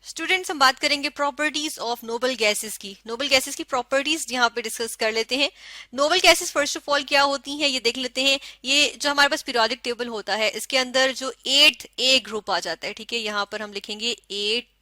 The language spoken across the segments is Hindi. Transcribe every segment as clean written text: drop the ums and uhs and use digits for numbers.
स्टूडेंट्स हम बात करेंगे प्रॉपर्टीज ऑफ नोबल गैसेस की। नोबल गैसेस की प्रॉपर्टीज यहाँ पे डिस्कस कर लेते हैं। Noble gases first of all क्या होती हैं ये देख लेते हैं। ये जो हमारे पास पीरियोडिक टेबल होता है इसके अंदर जो 8A ग्रुप आ जाता है, ठीक है, यहाँ पर हम लिखेंगे 8A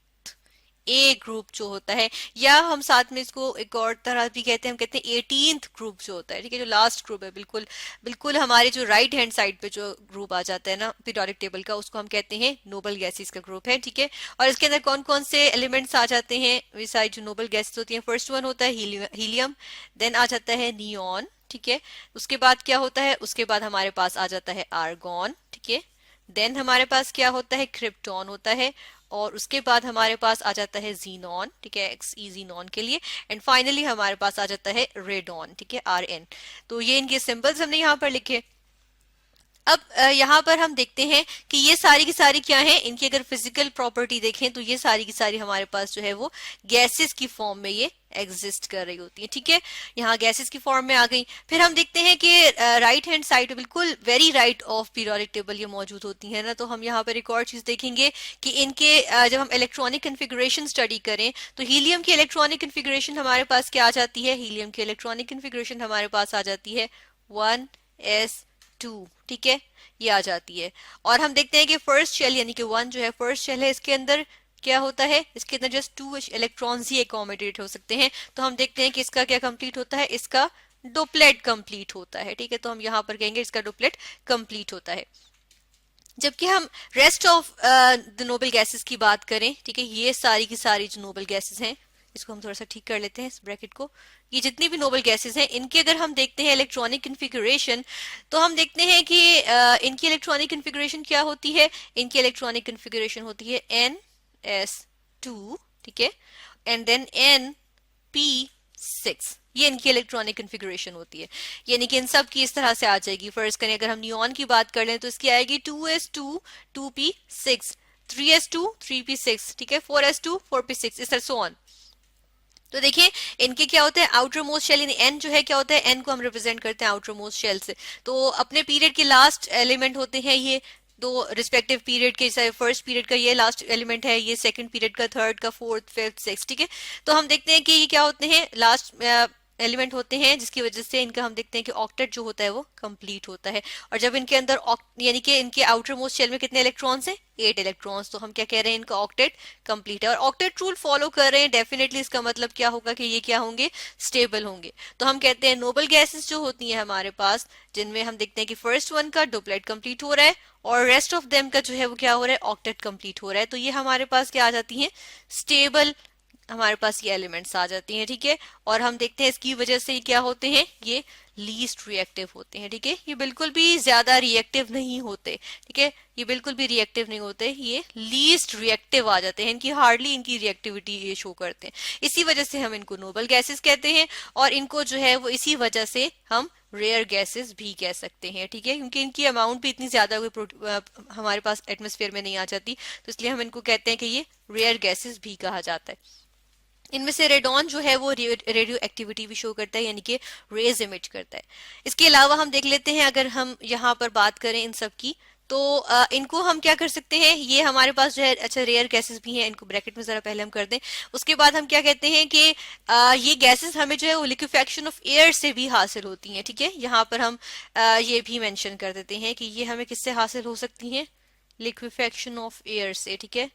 ग्रुप जो होता है, या हम साथ में इसको एक और तरह भी कहते हैं, हम कहते हैं 18th ग्रुप जो होता है, ठीक है, जो लास्ट ग्रुप है, बिल्कुल बिल्कुल हमारे जो राइट हैंड साइड पे जो ग्रुप आ जाता है ना पीरियोडिक टेबल का, उसको हम कहते हैं नोबल गैसेस का ग्रुप है, ठीक है। और इसके अंदर कौन कौन से एलिमेंट्स आ जाते हैं विसाइड जो नोबल गैसेस होती हैं। फर्स्ट वन होता है हीलियम, देन आ जाता है नियॉन, ठीक है। उसके बाद क्या होता है, उसके बाद हमारे पास आ जाता है आर्गॉन, ठीक है। देन हमारे पास क्या होता है, क्रिप्टॉन होता है, और उसके बाद हमारे पास आ जाता है जीनॉन, ठीक है, एक्स जीनॉन के लिए, एंड फाइनली हमारे पास आ जाता है रेडॉन, ठीक है, RN। तो ये इनके सिंबल्स हमने यहाँ पर लिखे। अब यहाँ पर हम देखते हैं कि ये सारी की सारी क्या है, इनकी अगर फिजिकल प्रॉपर्टी देखें तो ये सारी की सारी हमारे पास जो है वो गैसेस की फॉर्म में ये एग्जिस्ट कर रही होती है, ठीक है। यहाँ गैसेस की फॉर्म में आ गई। फिर हम देखते हैं कि राइट हैंड साइड बिल्कुल very right of periodic table ये मौजूद होती है ना, तो हम यहाँ पर एक और चीज देखेंगे कि इनके जब हम इलेक्ट्रॉनिक कन्फिगरेशन स्टडी करें तो हीलियम की इलेक्ट्रॉनिक कन्फिगरेशन हमारे पास क्या आ जाती है, हीलियम की इलेक्ट्रॉनिक कन्फिगरेशन हमारे पास आ जाती है 1s2, ठीक है, ये आ जाती है। और हम देखते हैं कि फर्स्ट शेल यानी कि 1 जो है फर्स्ट शेल है, इसके अंदर क्या होता है, इसके अंदर जस्ट 2 इलेक्ट्रॉन्स ही एकोमोडेट हो सकते हैं। तो हम देखते हैं कि इसका क्या कंप्लीट होता है, इसका डुप्लेट कंप्लीट होता है, ठीक है। तो हम यहाँ पर कहेंगे इसका डुप्लेट कंप्लीट होता है। जबकि हम rest of the noble gases की बात करें, ठीक है, ये सारी की सारी जो नोबल गैसेस हैं, इसको हम थोड़ा सा ठीक कर लेते हैं इस ब्रैकेट को। ये जितनी भी नोबल गैसेस हैं इनके अगर हम देखते हैं इलेक्ट्रॉनिक कन्फिगरेशन, तो हम देखते हैं कि इनकी इलेक्ट्रॉनिक कन्फिगरेशन क्या होती है, इनकी इलेक्ट्रॉनिक कन्फिगरेशन होती है NS2, ठीक है, एंड देन NP6। ये इनकी इलेक्ट्रॉनिक कन्फिगरेशन होती है, यानी कि इन सब की इस तरह से आ जाएगी। फर्स्ट करें अगर हम नियॉन की बात कर लें तो इसकी आएगी 2s2 2p6, 3s2 3p6, ठीक है, 4s2 4p6, इस तरह सो ऑन। तो देखिए इनके क्या होते हैं, आउटर मोस्ट शेल यानी एन जो है क्या होता है, एन को हम रिप्रेजेंट करते हैं आउटर मोस्ट शेल से। तो अपने पीरियड के लास्ट एलिमेंट होते हैं ये दो रिस्पेक्टिव पीरियड के, फर्स्ट पीरियड का ये लास्ट एलिमेंट है, ये सेकंड पीरियड का, थर्ड का, फोर्थ, फिफ्थ, सिक्स, ठीक है। तो हम देखते हैं कि ये क्या होते हैं, लास्ट एलिमेंट होते हैं, जिसकी वजह से इनका हम देखते हैं कि ऑक्टेट जो होता है वो कंप्लीट होता है। और जब इनके अंदर यानी कि इनके आउटर मोस्ट शेल में कितने इलेक्ट्रॉन्स हैं, 8 इलेक्ट्रॉन्स, तो हम क्या कह रहे हैं, इनका ऑक्टेट कंप्लीट है। और ऑक्टेट रूल फॉलो कर रहे हैं डेफिनेटली, इसका मतलब क्या होगा कि ये क्या होंगे, स्टेबल होंगे। तो हम कहते हैं नोबल गैसेस जो होती हैं हमारे पास, जिनमें हम देखते हैं कि फर्स्ट वन का डुप्लेट कंप्लीट हो रहा है और रेस्ट ऑफ देम का जो है वो क्या हो रहा है, ऑक्टेट कंप्लीट हो रहा है, तो ये हमारे पास क्या आ जाती हैं, स्टेबल हमारे पास ये एलिमेंट्स आ जाती हैं, ठीक है। और हम देखते हैं इसकी वजह से क्या होते हैं, ये लीस्ट रिएक्टिव होते हैं, ठीक है, ये बिल्कुल भी ज्यादा रिएक्टिव नहीं होते, ठीक है, ये बिल्कुल भी रिएक्टिव नहीं होते, ये लीस्ट रिएक्टिव आ जाते हैं, इनकी हार्डली इनकी रिएक्टिविटी ये शो करते हैं। इसी वजह से हम इनको नोबल गैसेस कहते हैं, और इनको जो है वो इसी वजह से हम रेयर गैसेस भी कह सकते हैं, ठीक है, क्योंकि इनकी अमाउंट भी इतनी ज्यादा हमारे पास एटमोस्फेयर में नहीं आ जाती, तो इसलिए हम इनको कहते हैं कि ये रेयर गैसेस भी कहा जाता है। इनमें से रेडॉन जो है वो रेडियो एक्टिविटी भी शो करता है, यानी कि रेज इमिट करता है। इसके अलावा हम देख लेते हैं, अगर हम यहाँ पर बात करें इन सब की, तो इनको हम क्या कर सकते हैं, ये हमारे पास जो है, अच्छा रेयर गैसेस भी हैं, इनको ब्रैकेट में जरा पहले हम कर दें। उसके बाद हम क्या कहते हैं कि ये गैसेस हमें जो है वो लिक्विफेक्शन ऑफ एयर से भी हासिल होती हैं, ठीक है। यहाँ पर हम ये भी मेंशन कर देते हैं कि ये हमें किससे हासिल हो सकती हैं, लिक्विफेक्शन ऑफ एयर से, ठीक है,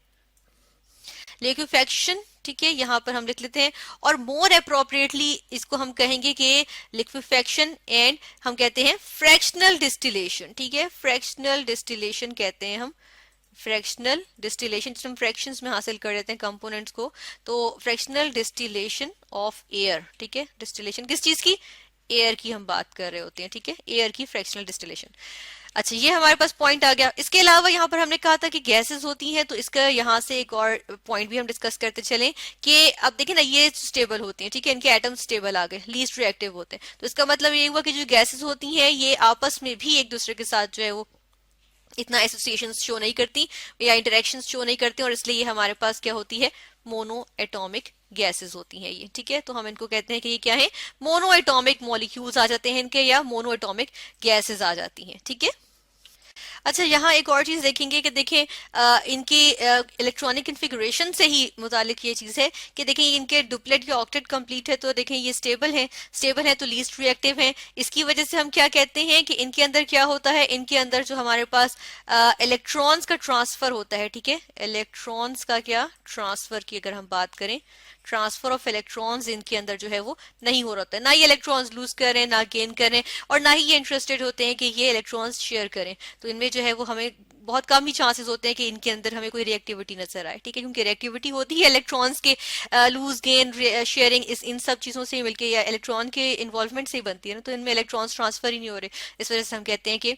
लिक्विफेक्शन, ठीक है, यहाँ पर हम लिख लेते हैं। और मोर अप्रोप्रिएटली इसको हम कहेंगे कि लिक्विफेक्शन एंड हम कहते हैं फ्रैक्शनल डिस्टिलेशन, ठीक है, फ्रैक्शनल डिस्टिलेशन कहते हैं हम, फ्रैक्शनल डिस्टिलेशन, हम फ्रैक्शंस में हासिल कर लेते हैं कंपोनेंट्स को, तो फ्रैक्शनल डिस्टिलेशन ऑफ एयर, ठीक है, डिस्टिलेशन किस चीज की, एयर की हम बात कर रहे होते हैं, ठीक है, एयर की फ्रैक्शनल डिस्टिलेशन। अच्छा, ये हमारे पास पॉइंट आ गया। इसके अलावा यहाँ पर हमने कहा था कि गैसेस होती हैं, तो इसका यहाँ से एक और पॉइंट भी हम डिस्कस करते चलें कि अब देखिए ना, ये स्टेबल होती हैं, ठीक है, इनके एटम स्टेबल आ गए, लीस्ट रिएक्टिव होते हैं, तो इसका मतलब ये हुआ कि जो गैसेस होती हैं ये आपस में भी एक दूसरे के साथ जो है वो इतना एसोसिएशन शो नहीं करती या इंटरेक्शंस शो नहीं करती, और इसलिए ये हमारे पास क्या होती है, मोनो एटॉमिक गैसेस होती हैं ये, ठीक है। तो हम इनको कहते हैं कि ये क्या है, मोनो एटॉमिक मॉलिक्यूल्स आ जाते हैं इनके, या मोनो एटॉमिक गैसेस आ जाती हैं, ठीक है। अच्छा, यहाँ एक और चीज देखेंगे कि देखें इनकी इलेक्ट्रॉनिक कन्फिगरेशन से ही मुतालिक ये चीज है कि देखें इनके डुप्लेट या ऑक्टेट कंप्लीट है, तो देखें ये स्टेबल है तो लीस्ट रिएक्टिव है। इसकी वजह से हम क्या कहते हैं कि इनके अंदर क्या होता है, इनके अंदर जो हमारे पास इलेक्ट्रॉन्स का ट्रांसफर होता है, ठीक है, इलेक्ट्रॉन्स का क्या ट्रांसफर की अगर हम बात करें, ट्रांसफर ऑफ इलेक्ट्रॉन्स इनके अंदर जो है वो नहीं हो रहा होता है, ना ये इलेक्ट्रॉन्स लूज करें ना गेन करें, और ना ही ये इंटरेस्टेड होते हैं कि ये इलेक्ट्रॉन्स शेयर करें। तो इनमें जो है वो हमें बहुत कम ही चांसेस होते हैं कि इनके अंदर हमें कोई रिएक्टिविटी नजर आए, ठीक है, क्योंकि रिएक्टिविटी होती है इलेक्ट्रॉन्स के लूज गेन शेयरिंग इन सब चीजों से मिलकर या इलेक्ट्रॉन के इन्वॉल्वमेंट से ही बनती है ना, तो इनमें इलेक्ट्रॉन्स ट्रांसफर ही नहीं हो रहे। इस वजह से हम कहते हैं कि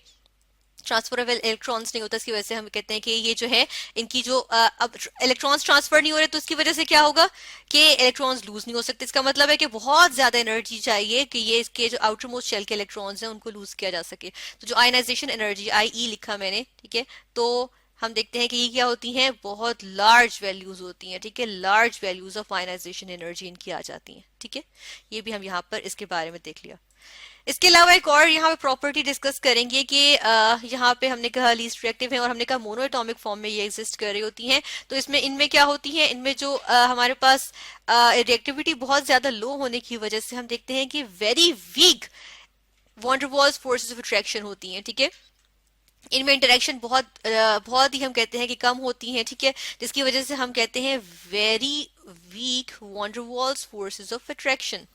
ट्रांसफर ऑफ इलेक्ट्रॉन्स नहीं होता, इसकी वजह से हम कहते हैं कि ये जो है इनकी जो अब इलेक्ट्रॉन्स ट्रांसफर नहीं हो रहे, तो उसकी वजह से क्या होगा कि इलेक्ट्रॉन्स लूज नहीं हो सकते। इसका मतलब है कि बहुत ज्यादा एनर्जी चाहिए कि ये इसके जो आउटर मोस्ट शेल के इलेक्ट्रॉन्स हैं उनको लूज किया जा सके। तो जो आयनाइजेशन एनर्जी IE लिखा मैंने, ठीक है, तो हम देखते हैं कि ये क्या होती हैं, बहुत लार्ज वैल्यूज होती हैं, ठीक है, large values of ionization energy इनकी आ जाती हैं, ठीक है। ये भी हम यहाँ पर इसके बारे में देख लिया। इसके अलावा एक और यहाँ पे प्रॉपर्टी डिस्कस करेंगे कि यहाँ पे हमने कहा लीस्ट रिएक्टिव है और हमने कहा मोनो एटॉमिक फॉर्म में ये एग्जिस्ट कर रही होती हैं। तो इसमें इनमें क्या होती है, इनमें जो हमारे पास रिएक्टिविटी बहुत ज्यादा लो होने की वजह से हम देखते हैं कि very weak van der Waals forces of attraction होती हैं, ठीक है। इनमें इंटरेक्शन बहुत ही हम कहते हैं कि कम होती हैं, ठीक है, जिसकी वजह से हम कहते हैं very weak van der Waals forces of attraction,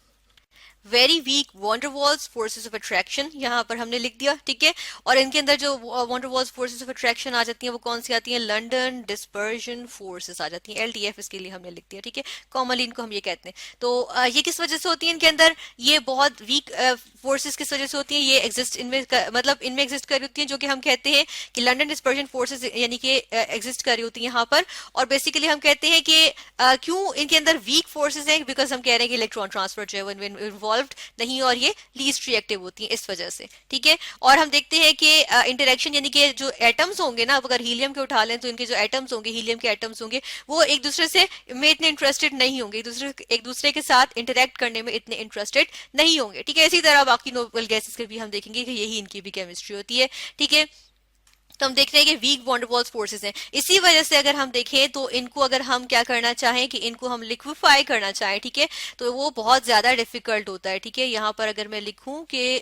very weak van der Waals forces of attraction यहाँ पर हमने लिख दिया, ठीक है। और इनके अंदर जो वॉन्डरवॉल्स फोर्सेस ऑफ अट्रैक्शन आ जाती हैं वो कौन सी आती हैं, लंदन डिस्पर्जन फोर्सेस आ जाती हैं, LDF इसके लिए हमने लिख दिया, ठीक है, कॉमनली इनको हम ये कहते हैं। तो ये किस वजह से होती है इनके अंदर, ये बहुत वीक फोर्सेस किस वजह से होती हैं, ये एग्जिस्ट इनमें मतलब इनमें एग्जिस्ट कर रही होती हैं, जो कि हम कहते हैं कि लंदन डिस्पर्जन फोर्सेस यानी कि एग्जिस्ट कर रही होती है यहाँ पर। और बेसिकली हम कहते हैं कि क्यों इनके अंदर वीक फोर्सेस हैं, बिकॉज हम कह रहे हैं कि इलेक्ट्रॉन ट्रांसफर जो है इन्वॉल्व नहीं और ये लीस्ट रिएक्टिव होती है इस वजह से, ठीक है। और हम देखते हैं कि इंटरेक्शन यानी कि जो एटम्स होंगे ना, अगर हीलियम के उठा लें तो इनके जो एटम्स होंगे, हीलियम के एटम्स होंगे, वो एक दूसरे से में इतने इंटरेस्टेड नहीं होंगे, एक दूसरे के साथ इंटरेक्ट करने में इतने इंटरेस्टेड नहीं होंगे, ठीक है। इसी तरह बाकी नोबल गैसेस के भी हम देखेंगे कि यही इनकी भी केमिस्ट्री होती है, ठीक है। तो हम देख रहे हैं कि वीक वॉन्डरवॉल्स फोर्सेस हैं। इसी वजह से अगर हम देखें तो इनको अगर हम क्या करना चाहें कि इनको हम लिक्विफाई करना चाहें, ठीक है, तो वो बहुत ज्यादा डिफिकल्ट होता है, ठीक है। यहाँ पर अगर मैं लिखूं कि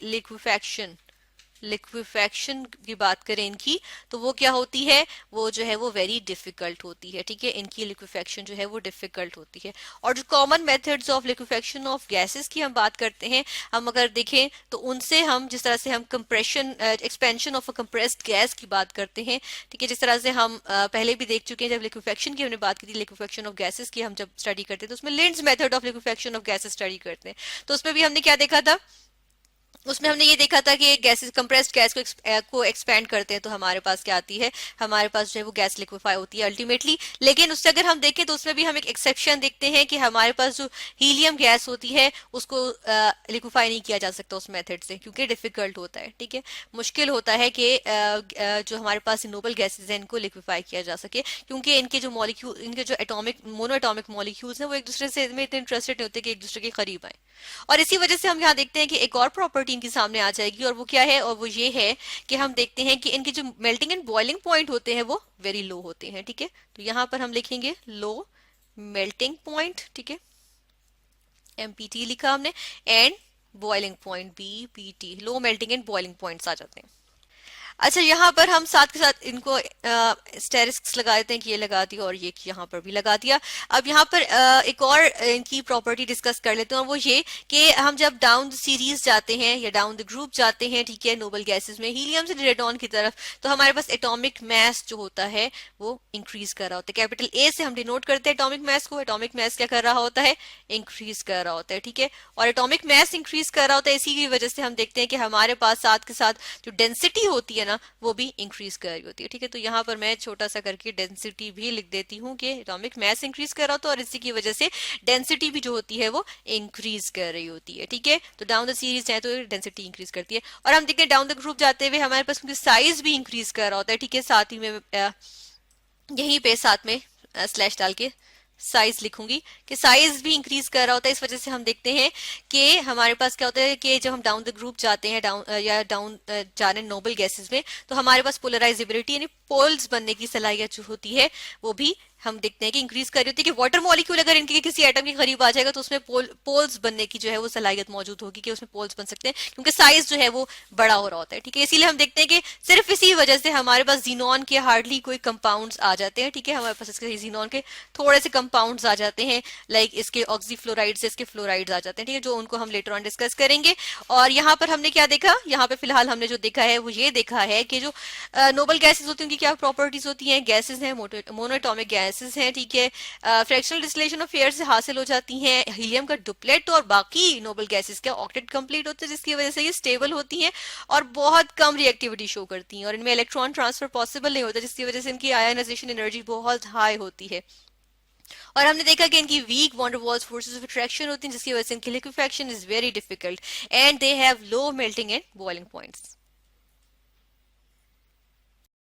लिक्विफैक्शन की बात करें इनकी, तो वो क्या होती है, वो जो है वो वेरी डिफिकल्ट होती है, ठीक है, इनकी लिक्विफैक्शन जो है वो डिफिकल्ट होती है। और जो common methods of liquefaction of gases की हम बात करते हैं, हम अगर देखें तो उनसे हम जिस तरह से हम compression expansion of a compressed gas की बात करते हैं, ठीक है, जिस तरह से हम पहले भी देख चुके हैं जब लिक्विफैक्शन की हमने बात की थी, लिक्विफैक्शन ऑफ गैसेस की हम जब स्टडी करते हैं तो उसमें Linde's method of liquefaction of gases study करते हैं, तो उसमें भी हमने क्या देखा था, उसमें हमने ये देखा था कि गैसेस कंप्रेस्ड गैस को एक्सपेंड करते हैं तो हमारे पास क्या आती है, हमारे पास जो है वो गैस लिक्विफाई होती है अल्टीमेटली। लेकिन उससे अगर हम देखें तो उसमें भी हम एक एक्सेप्शन देखते हैं कि हमारे पास जो हीलियम गैस होती है उसको लिक्विफाई नहीं किया जा सकता उस मेथड से, क्योंकि डिफिकल्ट होता है, ठीक है, मुश्किल होता है कि जो हमारे पास नोबल गैसेज हैं इनको लिक्विफाई किया जा सके, क्योंकि इनके जो मॉलिक्यूल, इनके जो एटॉमिक मोनो एटॉमिक मॉलिक्यूल्स हैं वो एक दूसरे से इतने इंटरेस्टेड नहीं होते कि एक दूसरे के करीब आए। और इसी वजह से हम यहाँ देखते हैं कि एक और प्रॉपर्टी इनकी सामने आ जाएगी, और वो क्या है, और वो ये है कि हम देखते हैं कि इनके जो मेल्टिंग एंड बॉइलिंग पॉइंट होते हैं वो वेरी लो होते हैं, ठीक है। तो यहाँ पर हम लिखेंगे लो मेल्टिंग पॉइंट, ठीक है, MPT लिखा हमने, and boiling point BPT, low melting and boiling points आ जाते हैं। अच्छा, यहाँ पर हम साथ के साथ इनको स्टेरिस्क्स लगा देते हैं कि ये लगा दिया और ये यहाँ पर भी लगा दिया। अब यहाँ पर एक और इनकी प्रॉपर्टी डिस्कस कर लेते हैं, और वो ये कि हम जब डाउन द सीरीज जाते हैं या डाउन द ग्रुप जाते हैं, ठीक है, नोबल गैसेस में हीलियम से रेडॉन की तरफ, तो हमारे पास एटॉमिक मास जो होता है वो इंक्रीज कर रहा होता है। कैपिटल A से हम डिनोट करते हैं एटॉमिक मास को, एटॉमिक मास क्या कर रहा होता है, इंक्रीज कर रहा होता है, ठीक है। और एटॉमिक मास इंक्रीज कर रहा होता है, इसी की वजह से हम देखते हैं कि हमारे पास साथ के साथ जो डेंसिटी होती है ना वो भी इंक्रीज कर रही होती है, ठीक है। तो यहाँ पर मैं छोटा सा करके डेंसिटी भी लिख देती हूँ कि एटॉमिक मास इंक्रीज कर रहा होता है और इसी की वजह से डेंसिटी भी जो होती है वो इंक्रीज कर रही होती है, ठीक है। तो डाउन द सीरीज जाए तो डेंसिटी इंक्रीज करती है, और हम देखते हैं डाउन द ग्रुप जाते हुए हमारे पास साइज भी इंक्रीज कर रहा होता है, ठीक है। साथ ही में यहीं पे साथ में स्लैश डाल के साइज लिखूंगी कि साइज भी इंक्रीज कर रहा होता है। इस वजह से हम देखते हैं कि हमारे पास क्या होता है कि जब हम डाउन द ग्रुप जाते हैं, डाउन या डाउन जा रहे हैं नोबल गैसेस में, तो हमारे पास पोलराइजेबिलिटी यानी पोल्स बनने की सलाहियत जो होती है वो भी हम देखते हैं कि इंक्रीज कर रही होती है। कि वाटर मॉलिक्यूल अगर इनके किसी एटम के करीब आ जाएगा तो उसमें पोल्स बनने की जो है वो सलाहियत मौजूद होगी कि उसमें पोल्स बन सकते हैं, क्योंकि साइज जो है वो बड़ा हो रहा होता है। ठीक है, इसीलिए हम देखते हैं कि सिर्फ इसी वजह से हमारे पास जीनॉन के हार्डली कोई कंपाउंड्स आ जाते हैं। ठीक है, हमारे पास इसके जीनॉन के थोड़े से कंपाउंड्स आ जाते हैं, लाइक इसके ऑक्सीफ्लोराइड से इसके फ्लोराइड्स आ जाते हैं। ठीक है, जो उनको हम लेटर ऑन डिस्कस करेंगे। और यहाँ पर हमने क्या देखा, यहाँ पे फिलहाल हमने जो देखा है वो ये देखा है कि जो नोबल गैसेस होती हैं उनकी क्या प्रॉपर्टीज होती हैं। गैसेस हैं, मोनोएटॉमिक गैसेस हैं। ठीक है, फ्रैक्शनल डिस्टिलेशन ऑफ एयर से हासिल हो जाती हैं। हीलियम का डुप्लेट और बाकी नोबल गैसेस का ऑक्टेट कंप्लीट होते हैं, जिसकी वजह से ये स्टेबल होती हैं और बहुत कम रिएक्टिविटी शो करती हैं, और इनमें इलेक्ट्रॉन ट्रांसफर पॉसिबल नहीं होता, जिसकी वजह से इनकी आयनाइजेशन एनर्जी बहुत हाई होती है। और हमने देखा कि इनकी weak van der Waals forces of attraction होती हैं, जिसकी वजह से इनकी liquefaction is very difficult and they have low melting and boiling points.